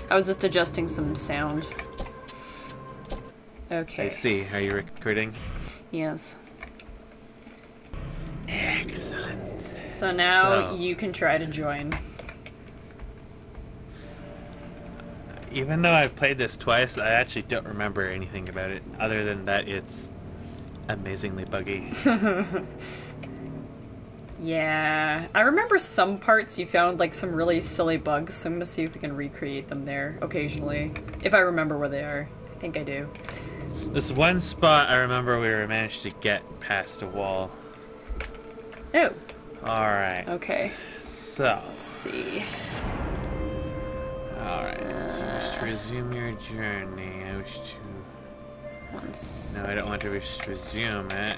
I was just adjusting some sound. Okay. I see. Are you recording? Yes. Excellent. So now you can try to join. Even though I've played this twice, I actually don't remember anything about it, other than that it's amazingly buggy. Yeah, I remember some parts you found like some really silly bugs, so I'm gonna see if we can recreate them there occasionally. If I remember where they are. I think I do. This one spot I remember we managed to get past a wall. Oh. Alright. Okay. So. Let's see. Alright. Just resume your journey. I wish to... One second. No, I don't want to resume it.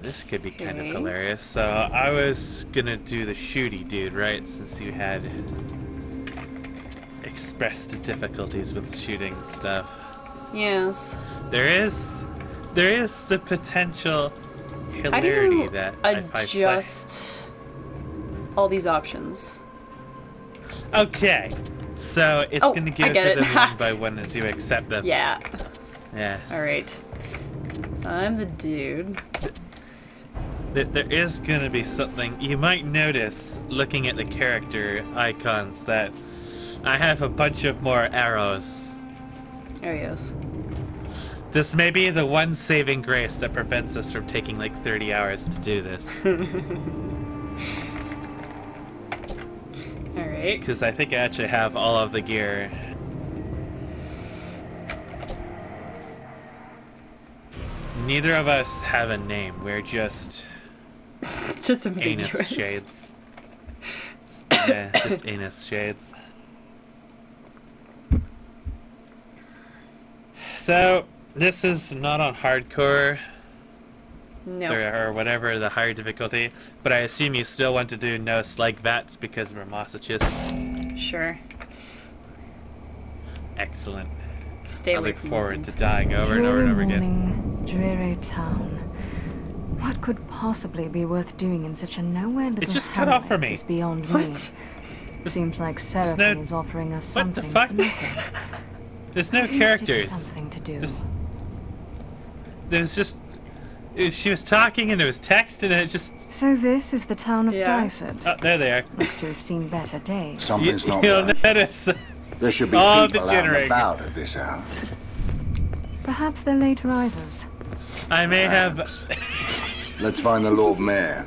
This could be kind of hilarious. So I was gonna do the shooty dude, right? Since you had expressed difficulties with shooting stuff. Yes. There is the potential hilarity that adjust all these options. Okay, so it's gonna give it to them one by one as you accept them. Yeah. Yes. All right. So I'm the dude. There is gonna be something you might notice looking at the character icons that I have a bunch of more arrows. Oh yes. This may be the one saving grace that prevents us from taking like 30 hours to do this. Alright. Because I think I actually have all of the gear. Neither of us have a name. We're just... just ambiguous. Anus shades. Yeah, just anus shades. So, this is not on hardcore. No. Or whatever the higher difficulty, but I assume you still want to do no slag vats because we're masochists. Sure. Excellent. Stay I away look from forward to dying over and over and over again. Dreary town. What could possibly be worth doing in such a nowhere little It's just cut off for me. Is beyond me. Seems like Seraphine is offering us something. What the fuck? There's no characters. Something to do. There's just... She was talking and there was text and it just... So this is the town of Dyford. Oh, there they are. Looks to have seen better days. Something's not You'll right. notice. There should be all people the out and jittering. about at this hour. Perhaps they're late risers. I may have... Let's find the Lord Mayor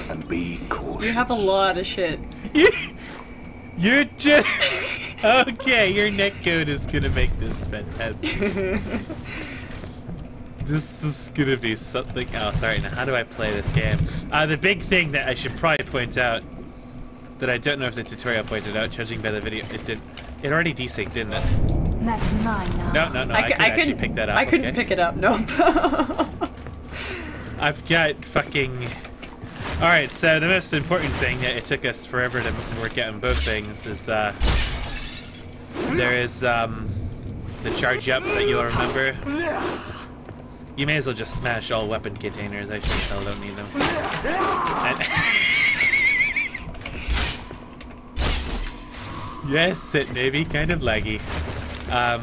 and be cautious. You have a lot of shit. You're just... Okay, your netcode is gonna make this fantastic. This is gonna be something else. Alright, now how do I play this game? The big thing that I should probably point out, that I don't know if the tutorial pointed out, judging by the video, it did. It already desynced, didn't it? That's mine now. No, I could actually pick that up. I couldn't pick it up, nope. I've got fucking... Alright, so the most important thing that it took us forever to work out on both things is, there is, the charge up that you'll remember. You may as well just smash all weapon containers, I still don't need them. Yes, it may be kind of laggy.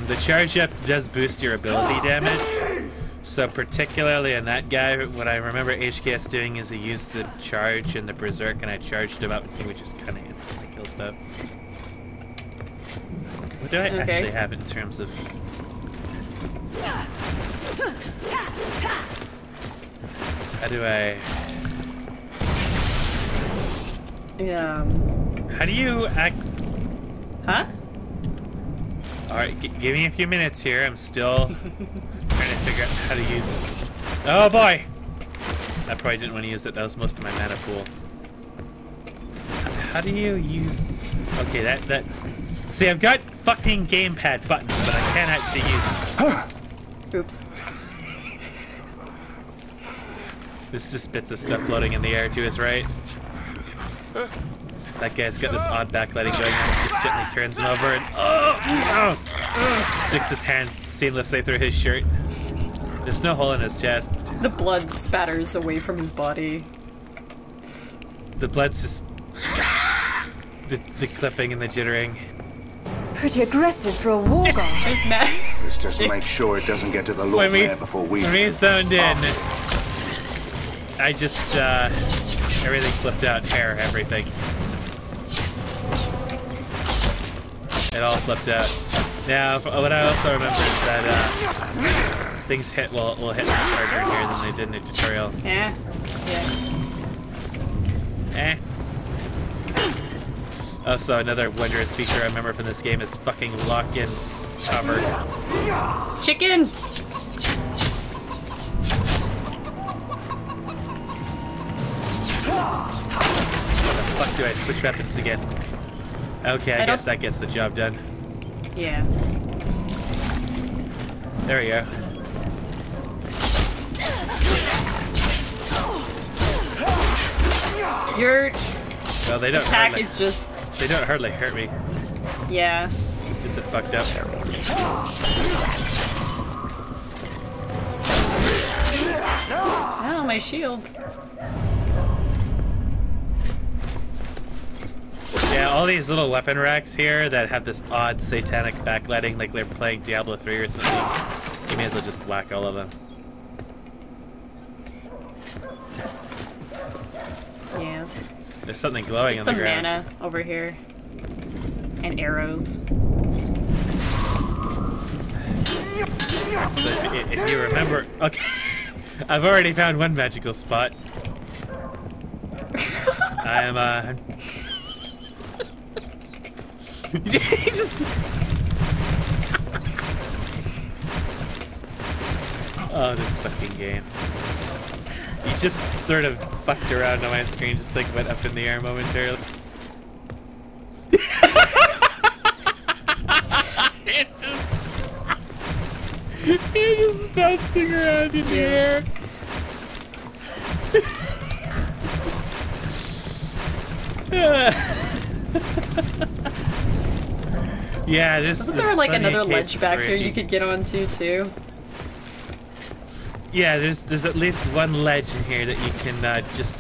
The charge up does boost your ability damage. So particularly in that guy, what I remember HKS doing is he used the charge in the Berserk and I charged him up and he would just kind of instantly kill stuff. What do I actually have in terms of... How do I... Yeah. How do you act... Huh? Alright, give me a few minutes here. I'm still trying to figure out how to use... Oh boy! I probably didn't want to use it. That was most of my mana pool. How do you use... Okay, that... See, I've got fucking gamepad buttons, but I can't actually use... Oops. This just bits of stuff floating in the air to his right. That guy's got this odd backlighting going on. He just gently turns him over and sticks his hand seamlessly through his shirt. There's no hole in his chest. The blood spatters away from his body. The blood's just... the clipping and the jittering. Pretty aggressive for a war god. There's Matt. Let's just make sure it doesn't get to the Lord Mayor before we... When we zoned in, I just, everything flipped out. Hair, everything. It all flipped out. Now, what I also remember is that, things will hit much harder here than they did in the tutorial. Yeah. Yeah. Also, another wondrous feature I remember from this game is fucking lock-in cover. Chicken! How the fuck do I switch weapons again? Okay, I guess that gets the job done. Yeah. There we go. Your Well, they don't attack hardly, is just... They don't hardly hurt me. Yeah. Is it fucked up? Oh, my shield. Yeah, all these little weapon racks here that have this odd satanic backlighting like they're playing Diablo 3 or something. You may as well just whack all of them. Yes. There's something glowing There's on some the ground. mana over here. And arrows. So if you remember... Okay. I've already found one magical spot. I am, just... Oh, this fucking game. You just sort of fucked around on my screen, just like went up in the air momentarily. You're just bouncing around in the air. Yeah, Isn't there like another ledge back here you could get onto too? Yeah, there's at least one ledge in here that you can just...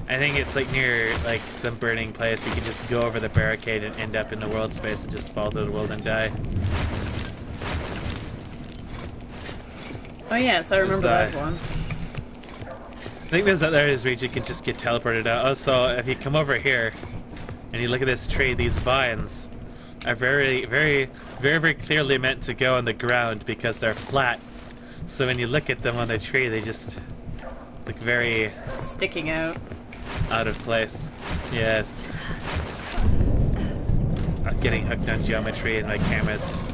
I think it's like near like some burning place. You can just go over the barricade and end up in the world space and just fall to the world and die. Oh yes, I remember that one. I think there's other areas where you can just get teleported out. Also, if you come over here and you look at this tree, these vines are very, very, very, very clearly meant to go on the ground because they're flat. So when you look at them on the tree, they just look very... sticking out. Out of place. Yes. I'm getting hooked on geometry and my camera is just...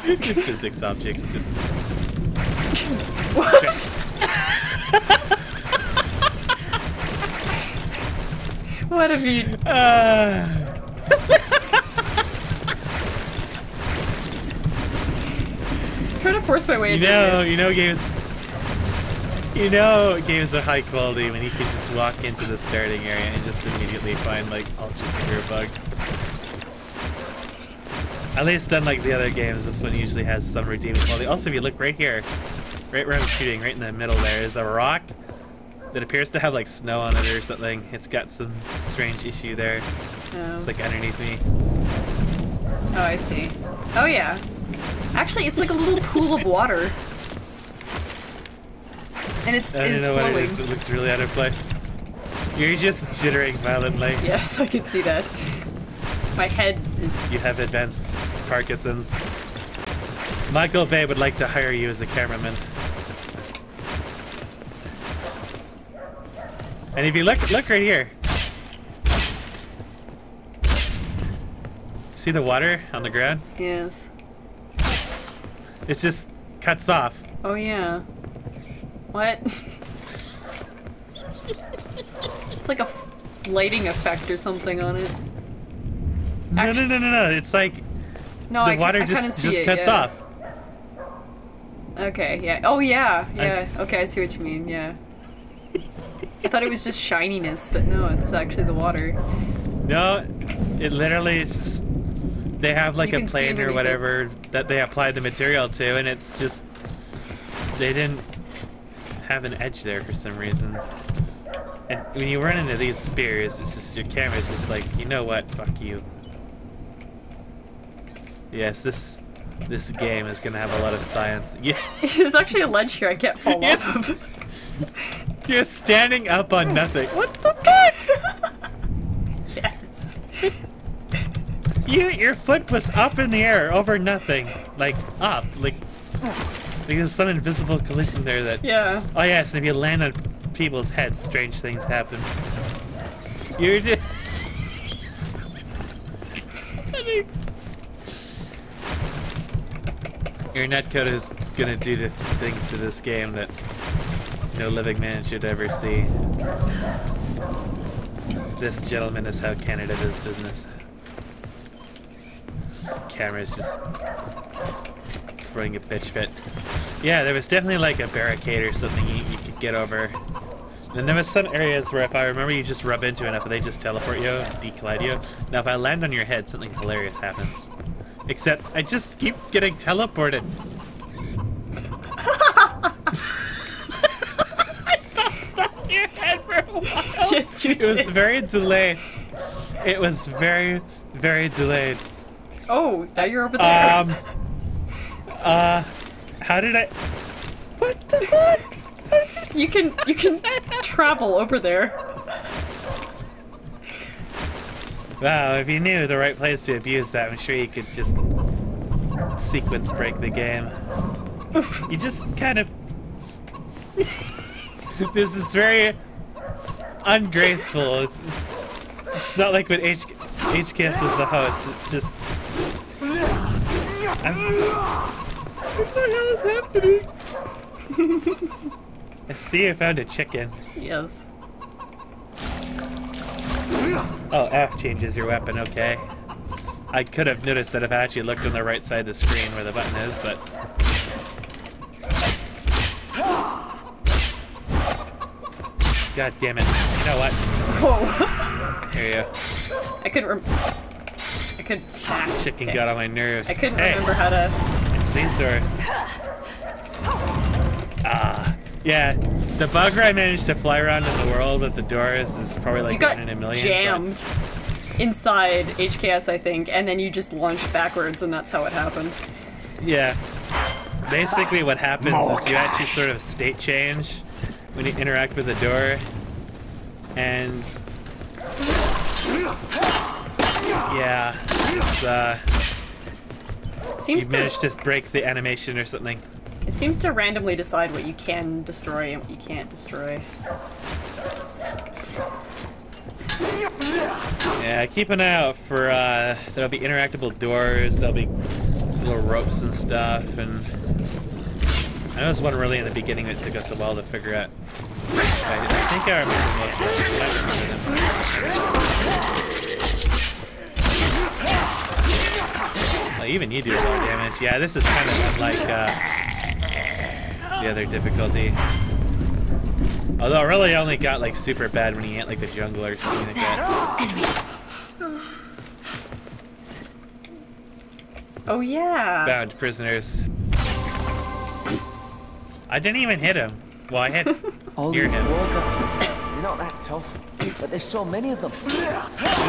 Physics objects just... What? What have you... trying to force my way into games are high quality when you can just walk into the starting area and just immediately find like ultra severe bugs. At least unlike the other games, this one usually has some redeeming quality. Also, if you look right here, right where I'm shooting, right in the middle there is a rock that appears to have like snow on it or something. It's got some strange issue there. Oh. It's like underneath me. Oh, I see. Oh yeah. Actually, it's like a little pool of water. And it's flowing. It looks really out of place. You're just jittering violently. Yes, I can see that. My head is... You have advanced Parkinson's. Michael Bay would like to hire you as a cameraman. And if you look right here. See the water on the ground? Yes. It just cuts off. Oh yeah. What? It's like a lighting effect or something on it. No. It's like the water just cuts off. Okay, yeah. Oh yeah, yeah. Okay, I see what you mean, yeah. I thought it was just shininess, but no, it's actually the water. No, it literally is just, they have like a plane or whatever that they applied the material to, and it's just, they didn't have an edge there for some reason. And when you run into these spears, it's just your camera's just like, you know what? Fuck you. Yes, this game is gonna have a lot of science. Yeah. There's actually a ledge here. I can't fall Yes. off. You're standing up on nothing. What the fuck? Yes. Your foot was up in the air over nothing, like up, like there's some invisible collision there that. Yeah. Oh yes, and if you land on people's heads, strange things happen. You're just. Your netcode is gonna do the things to this game that no living man should ever see. This, gentlemen, is how Canada does business. Camera's just throwing a bitch fit. Yeah, there was definitely like a barricade or something you could get over. And there was some areas where if I remember you just rub into enough, they just teleport you, decollide you. Now if I land on your head, something hilarious happens. Except I just keep getting teleported. I bounced on your head for a while. Yes, you did. It was very delayed. It was very, very delayed. Oh, now you're over there. How did I? What the fuck? You can travel over there. Wow, if you knew the right place to abuse that, I'm sure you could just sequence break the game. You just kind of. This is very ungraceful. It's not like when HKS was the host. It's just. What the hell is happening? I see you found a chicken. Yes. Oh, F changes your weapon, okay. I could have noticed that if I actually looked on the right side of the screen where the button is, but... God damn it. You know what? Whoa. Here you go. I couldn't Chicken got on my nerves. I couldn't remember how to... It's these doors. Ah. Yeah, the bug where I managed to fly around in the world with the doors is probably like You got 1 in a million. jammed inside HKS, I think, and then you just launched backwards, and that's how it happened. Yeah. Basically what happens is you actually sort of state change when you interact with the door, and yeah, it's, you managed to break the animation or something. It seems to randomly decide what you can destroy and what you can't destroy. Yeah, keep an eye out for, there'll be interactable doors, there'll be little ropes and stuff, and I know there's one really in the beginning that took us a while to figure out. I think I remember most of them, but I don't remember them. Well, even you do a lot of damage. Yeah, this is kind of unlike, the other difficulty. Although I really only got like super bad when you ate like the jungle or something like that. Enemies. Oh yeah. Bound prisoners. I didn't even hit him. Well, I hit All your these him. they're not that tough, but there's so many of them.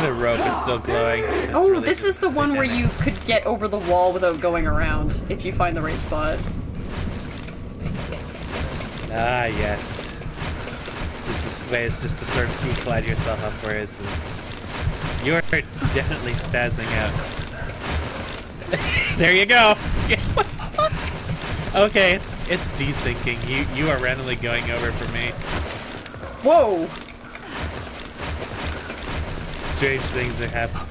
The rope is still glowing. It's Oh, really this is the one where you could get over the wall without going around, if you find the right spot. Ah, yes. This is the way, it's just to sort of decollide yourself upwards. And you're definitely spazzing out. There you go! What the fuck? Okay, it's desyncing. You are randomly going over for me. Whoa! Strange things are happening.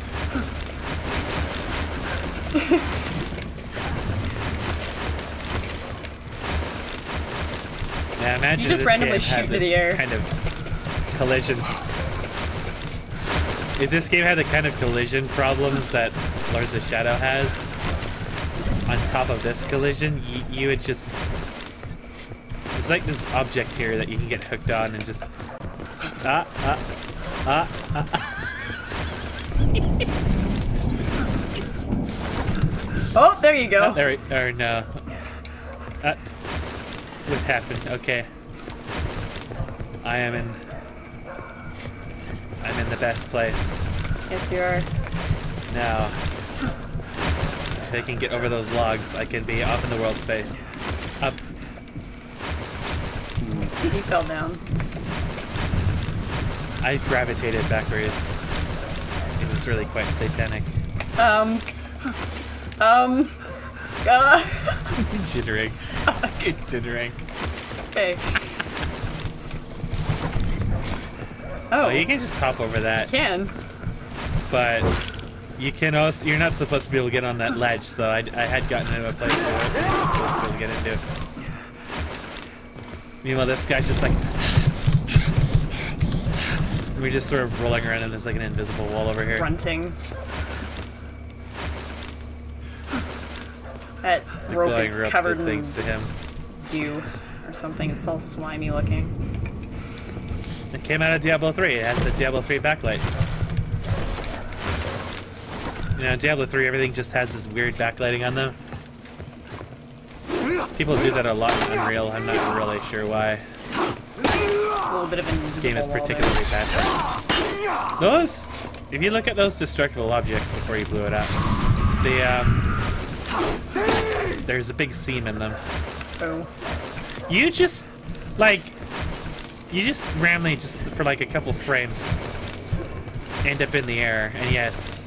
Now imagine You just this randomly game shoot had into the air. Kind of collision. If this game had the kind of collision problems that Lords of Shadow has, on top of this collision, you would just... There's like this object here that you can get hooked on and just... Oh, there you go. Or no. What happened? Okay. I am in best place. Yes, you are. Now, if I can get over those logs, I can be off in the world space. Up. He fell down. I gravitated backwards. It was really quite satanic. Jittering. Stop. Jittering. Okay. Oh, you can just hop over that. You can. But you can also, you're not supposed to be able to get on that ledge, so I had gotten into a place where I wasn't supposed to be able to get into. Meanwhile, this guy's just like... We're just sort of rolling around and there's like an invisible wall over here. Grunting. That rope is covered in things to him. dew or something. It's all slimy looking. It came out of Diablo 3. It has the Diablo 3 backlight. You know, in Diablo 3, everything just has this weird backlighting on them. People do that a lot in Unreal. I'm not really sure why. It's a little bit of an This game is particularly bad. Those, if you look at those destructible objects before you blew it up, there's a big seam in them. Oh. You just randomly, just for like a couple frames, just end up in the air, and yes,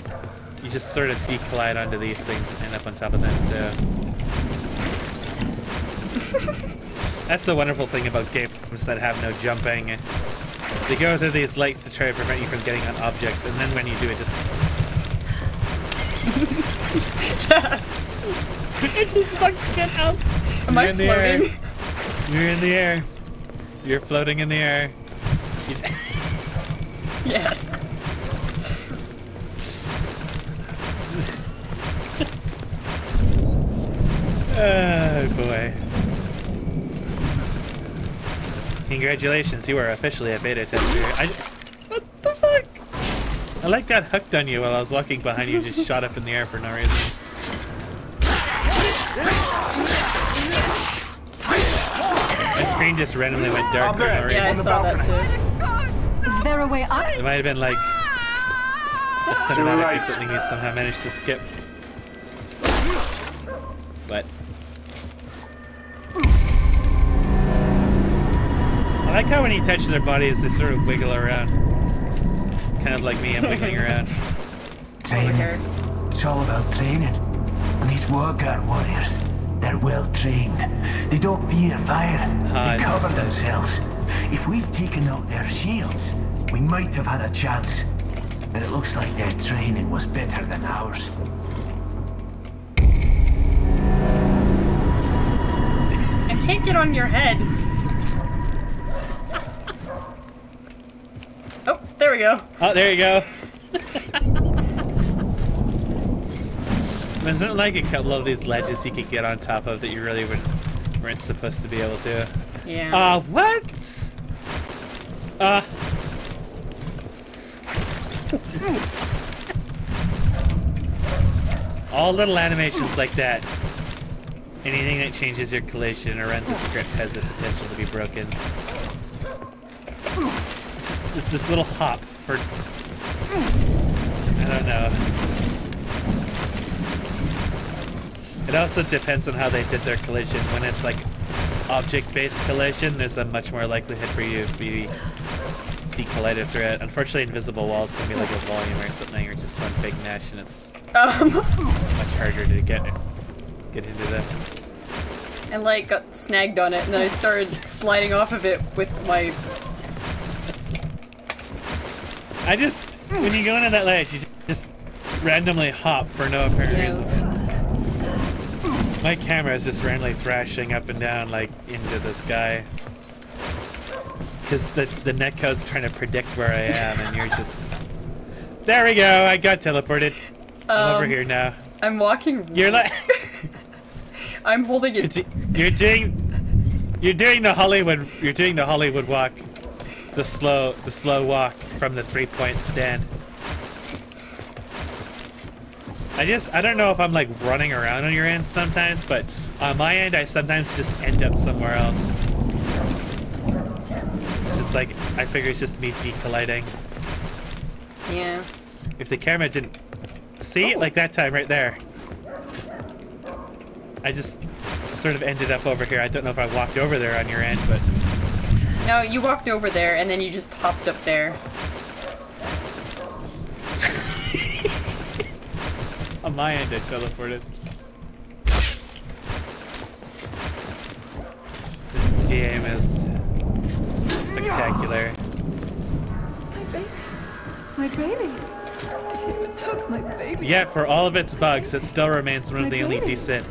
you just sort of decollide onto these things and end up on top of them too. That's the wonderful thing about games that have no jumping. They go through these lights to try to prevent you from getting on objects, and then when you do it, just... Yes! It just fucks shit up! Am I floating? You're in the air. You're floating in the air. Yes. Oh boy. Congratulations, you are officially a beta tester. What the fuck? I like got hooked on you while I was walking behind you, just shot up in the air for no reason. My screen just randomly went dark for no reason. Yeah, I saw that too. Is there a way up? It might have been like a cinematic or something you somehow managed to skip. But I like how when you touch their bodies, they sort of wiggle around. Kind of like me, I'm wiggling around. Training. It's all about training. And these Warguard warriors, they're well trained. They don't fear fire. They cover themselves. If we'd taken out their shields, we might have had a chance. But it looks like their training was better than ours. I can't get on your head. Oh, there we go. Oh, there you go. Isn't it like a couple of these ledges you could get on top of that you really weren't supposed to be able to? Yeah. What? All little animations like that. Anything that changes your collision or runs a script has the potential to be broken. Just this little hop for... I don't know. It also depends on how they did their collision. When it's like object-based collision, there's a much more likelihood for you to be decollided through it. Unfortunately, invisible walls can be like a volume or something, or just one big mesh, and it's much harder to get into them. And like got snagged on it, and then I started sliding off of it with my... When you go into that ledge, you just randomly hop for no apparent reason. My camera is just randomly thrashing up and down, like, into the sky. Because the netcode's trying to predict where I am, and you're just... There we go, I got teleported. I'm over here now. I'm walking... You're like... I'm holding it... You're doing the Hollywood walk. The slow walk from the 3-point stand. I don't know if I'm like running around on your end sometimes, but on my end I sometimes just end up somewhere else. It's just like, I figure it's just me decolliding. Yeah. If the camera didn't see it like that time right there. I just sort of ended up over here. I don't know if I walked over there on your end, but... No, you walked over there and then you just hopped up there. On my end, I teleported. This game is spectacular. My baby. It took my baby. Yet, for all of its bugs, it still remains one of the only decent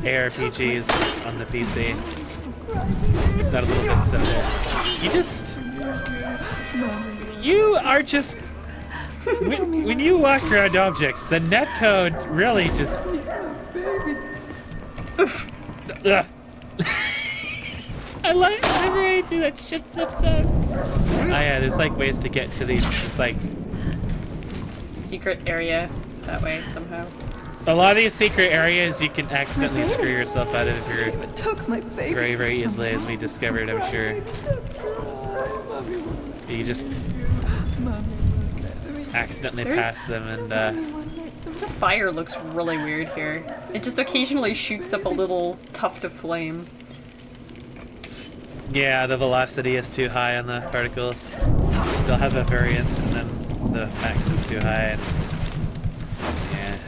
ARPGs on the PC. If not a little bit simple. You just... You are just... When you walk around objects, the netcode really just... I like whenever I do that shit flip sound. Oh yeah, there's like ways to get to these, it's like... Secret area that way somehow. A lot of these secret areas you can accidentally screw yourself out of It took my baby. very, very easily, as we discovered, I'm sure. You just accidentally pass them and The fire looks really weird here. It just occasionally shoots up a little tuft of flame. yeah, the velocity is too high on the particles. They'll have a variance and then the max is too high. And yeah.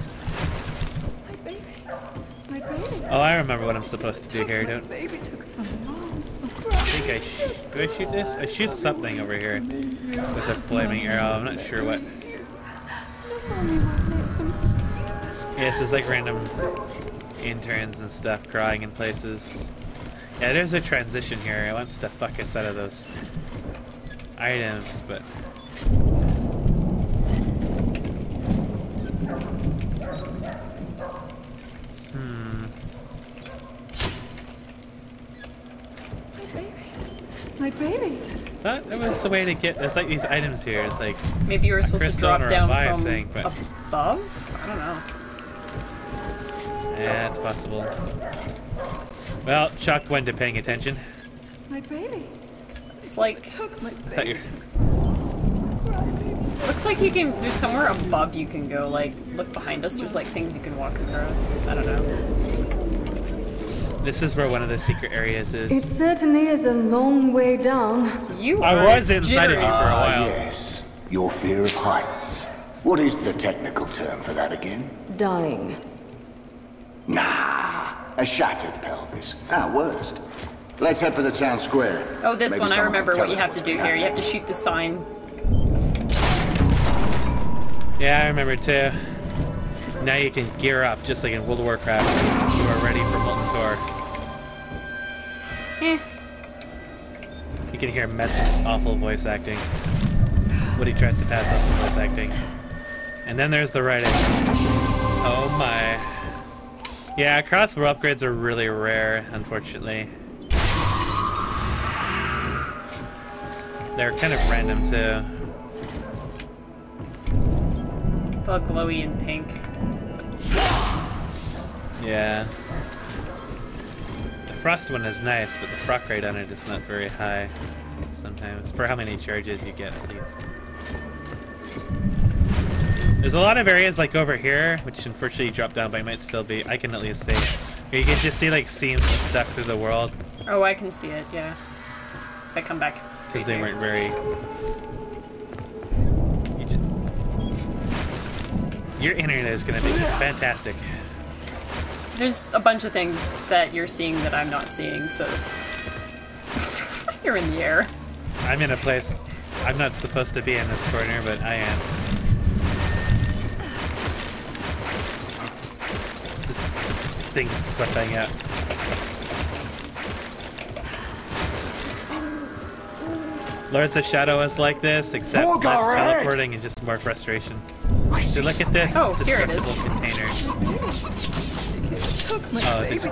Oh, I remember what I'm supposed to do here. Don't. I think do I shoot this? I shoot something over here with a flaming arrow. I'm not sure what. Yeah, this is like random interns and stuff crying in places. Yeah, there's a transition here. It wants to fuck us out of those items, but. My baby. Thought there was a way to get. There's like these items here. It's like maybe you were supposed to drop down from thing, but above? I don't know. Yeah, it's possible. Well, Chuck went to paying attention. My baby. It's like Took my Thought baby. looks like you can. There's somewhere above you can go. Like look behind us. There's like things you can walk across. I don't know. This is where one of the secret areas is. It certainly is a long way down. You I are was inside of you for a while. Yes. Your fear of heights. What is the technical term for that again? Dying. Nah. A shattered pelvis. At worst. Let's head for the town square. Oh, this Maybe one. I someone remember can what tell you us have to what's do been here. You have to happening. shoot the sign. Yeah, I remember too. Now you can gear up just like in World of Warcraft. You are ready for Molten Core. You can hear Metz's awful voice acting. What he tries to pass off the voice acting. And then there's the writing. Oh my. Yeah, crossbow upgrades are really rare, unfortunately. They're kind of random too. It's all glowy and pink. Yeah. The frost one is nice, but the proc rate on it is not very high sometimes, for how many charges you get at least. There's a lot of areas like over here, which unfortunately you drop down, but I might still be, I can at least see, where you can just see like seams and stuff through the world. Oh, I can see it, yeah. If I come back. Because they weren't very... Your internet is going to be fantastic. There's a bunch of things that you're seeing that I'm not seeing, so... You're in the air. I'm in a place... I'm not supposed to be in this corner, but I am. It's just things flipping out. Lords of Shadow is like this, except less teleporting and just more frustration. So look at this Oh, here it is. destructible container.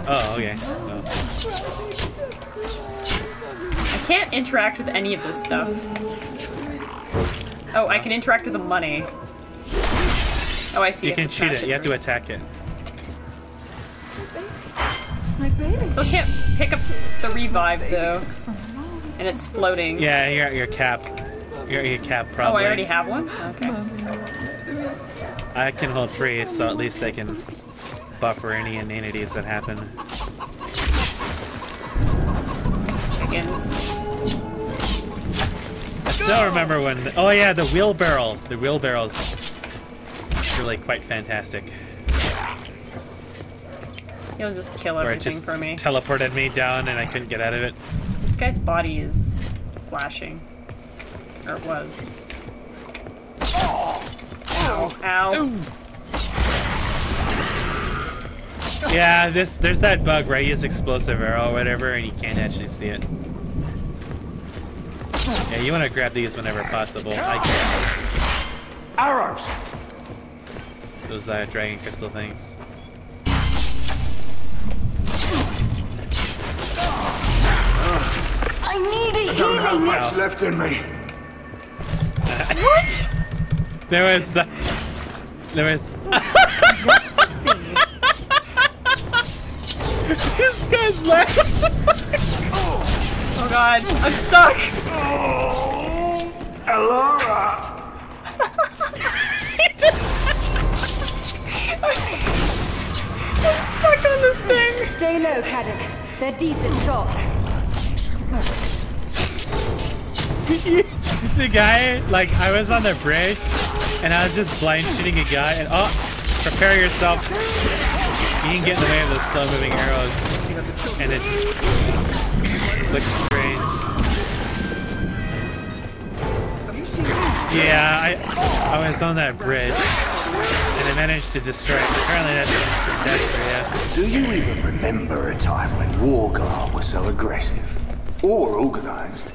Oh, okay. Oh. I can't interact with any of this stuff. Oh, I can interact with the money. Oh, I see. You can have to shoot smash it. You have to first. attack it. My baby. I still can't pick up the revive though, and it's floating. Yeah, you're at your cap. Your cap Oh, probably. I already have one? Okay. I can hold 3, so at least I can buffer any inanities that happen. Chickens. I still remember when... Oh yeah, the wheelbarrow. The wheelbarrow's really quite fantastic. He'll just kill Where it everything just for me. teleported me down and I couldn't get out of it. This guy's body is flashing. Or it was. Ow. Ow. Yeah, there's that bug where I use explosive arrow or whatever and you can't actually see it. Yeah, you want to grab these whenever possible. I can. Arrows! Those dragon crystal things. I need a I don't have healing. much left in me. What? There was this guy's laughing. Oh god, I'm stuck! Elora! I'm stuck on this thing! Stay low, Caddock. They're decent shots. The guy, like, I was on the bridge and I was just blind shooting a guy and oh, prepare yourself. You can get in the way of those slow moving arrows and it just looks strange. Yeah, I was on that bridge and I managed to destroy it. Apparently that's instant death for you. Do you even remember a time when Wargar was so aggressive? Or organized?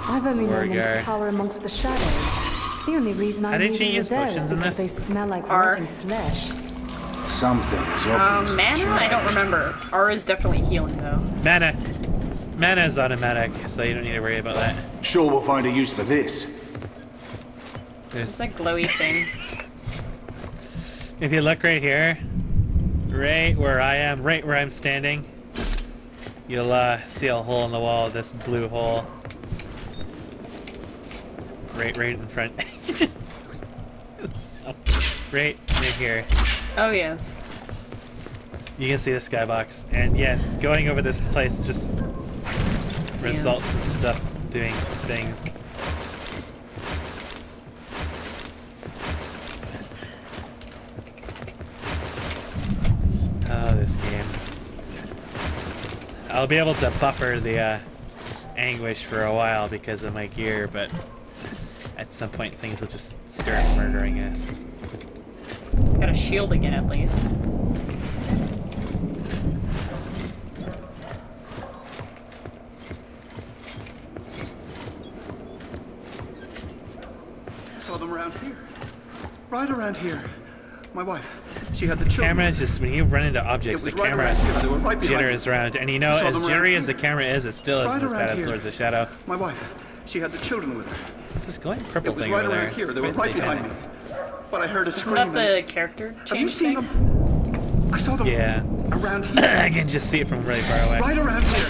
I've only known them Wargar. to cower amongst the shadows. The only reason I How did knew she they were use there is potions in because this? they smell like R. rotten flesh. Something is obvious. Mana? I don't remember. R is definitely healing though. Mana is automatic, so you don't need to worry about that. Sure we'll find a use for this. It's a glowy thing. If you look right here, right where I am, right where I'm standing, you'll see a hole in the wall, this blue hole. Right in front. right here. Oh yes. You can see the skybox. And yes, going over this place just results in stuff doing things. Oh, this game. I'll be able to buffer the anguish for a while because of my gear, but at some point things will just start murdering us. Got a shield again at least. Saw them around here. Right around here. My wife, she had the children. Camera is just, when you run into objects, the It was right camera around here. They were right behind jitters me. around. And you know, Saw as them jittery around as the here. camera is, it still isn't Right as bad around as here. Lords of Shadow. My wife, she had the children with her. This glowing purple It was thing right over there. around here. It's They were right satanic. behind me. But I heard a Isn't scream. that the character change Have you seen thing? them? I saw them Yeah. around here. I can just see it from really far away. Right around here.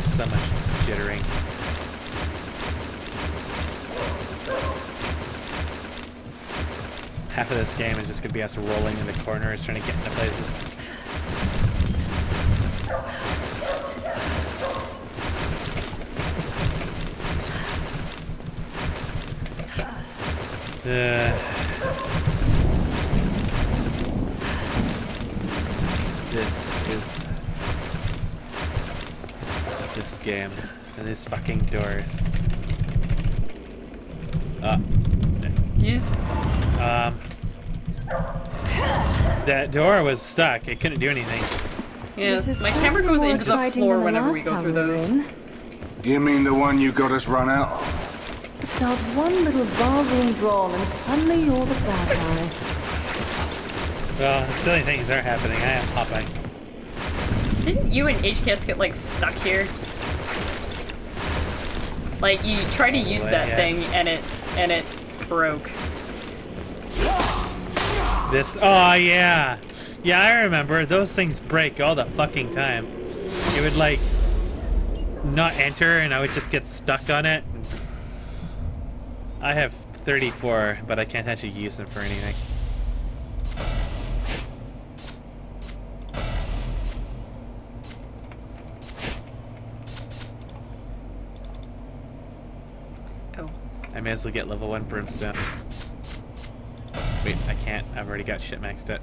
So much jittering. Half of this game is just gonna be us rolling into corners trying to get into places. This is this game and these fucking doors. That door was stuck. It couldn't do anything. Yes, my camera goes into the floor whenever we go through those. You mean the one you got us run out of? Start one little barroom brawl and suddenly you're the bad guy. Well, silly things are happening. I am hopping. Didn't you and HKS get like stuck here? Like you try to use that yes. thing and it broke. This, oh yeah. Yeah, I remember. Those things break all the fucking time. It would like not enter and I would just get stuck on it. I have 34, but I can't actually use them for anything. Oh. I may as well get level 1 brimstone. Wait, I can't. I've already got shit maxed out.